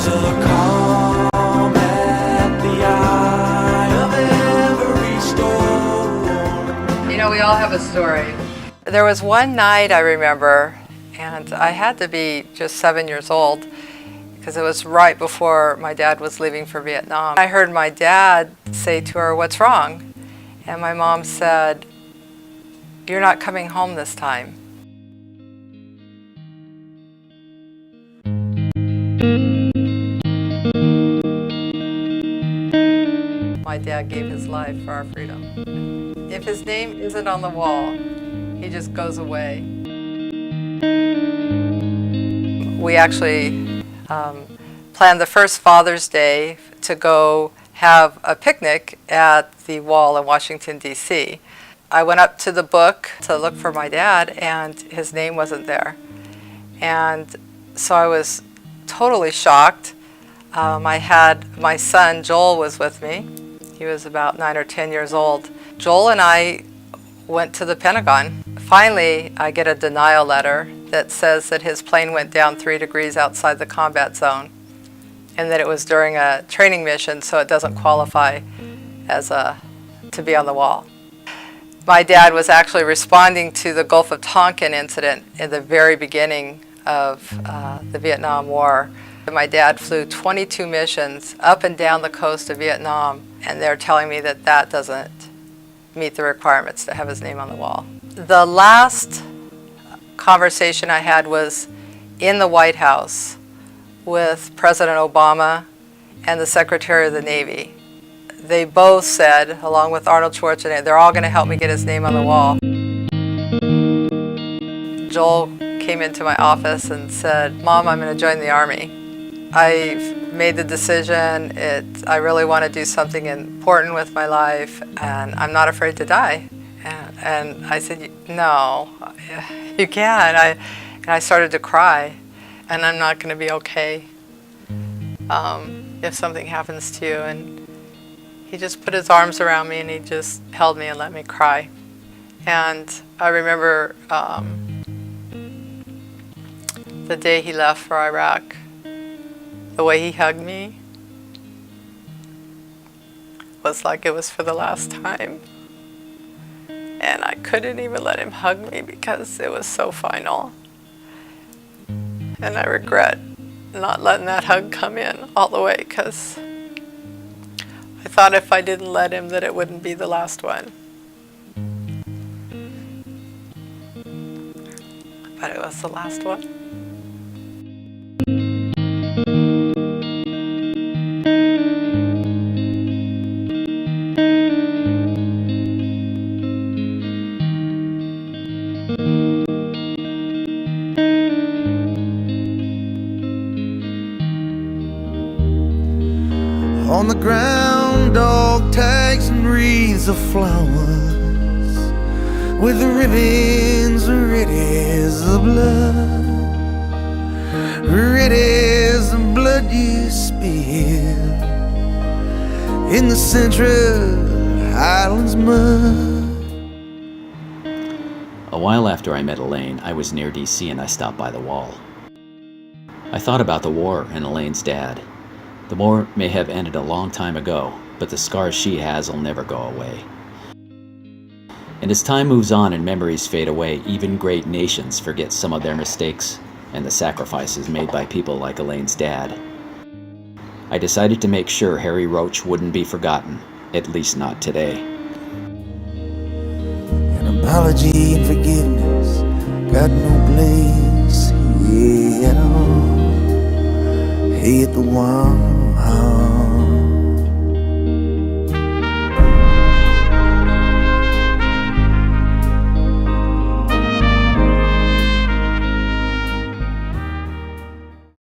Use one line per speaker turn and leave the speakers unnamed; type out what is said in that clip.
There's a calm at the eye of every storm.
You know, we all have a story. There was one night I remember, and I had to be just 7 years old because it was right before my dad was leaving for Vietnam. I heard my dad say to her, "What's wrong?" And my mom said, "You're not coming home this time." My dad gave his life for our freedom. If his name isn't on the wall, he just goes away. We actually planned the first Father's Day to go have a picnic at the wall in Washington, D.C. I went up to the book to look for my dad, and his name wasn't there. And so I was totally shocked. I had my son, Joel, was with me. He was about 9 or 10 years old. Joel and I went to the Pentagon. Finally, I get a denial letter that says that his plane went down 3 degrees outside the combat zone and that it was during a training mission, so it doesn't qualify as to be on the wall. My dad was actually responding to the Gulf of Tonkin incident in the very beginning of the Vietnam War. My dad flew 22 missions up and down the coast of Vietnam, and they're telling me that that doesn't meet the requirements to have his name on the wall. The last conversation I had was in the White House with President Obama and the Secretary of the Navy. They both said, along with Arnold Schwarzenegger, they're all going to help me get his name on the wall. Joel came into my office and said, "Mom, I'm going to join the Army. I've made the decision. I really want to do something important with my life, and I'm not afraid to die." And I said, "No, you can't." And I started to cry, and I'm not going to be okay if something happens to you. And he just put his arms around me, and he just held me and let me cry. And I remember the day he left for Iraq, the way he hugged me was like it was for the last time. And I couldn't even let him hug me because it was so final. And I regret not letting that hug come in all the way, because I thought if I didn't let him that it wouldn't be the last one. But it was the last one.
On the ground, dog tags and wreaths of flowers with the ribbons ready as the blood, ready as the blood you spill in the Central Highlands mud.
A while after I met Elaine, I was near DC and I stopped by the wall. I thought about the war and Elaine's dad. The war may have ended a long time ago, but the scars she has will never go away. And as time moves on and memories fade away, even great nations forget some of their mistakes and the sacrifices made by people like Elaine's dad. I decided to make sure Harry Roach wouldn't be forgotten, at least not today.
An apology and forgiveness got no place here at all. Hate the one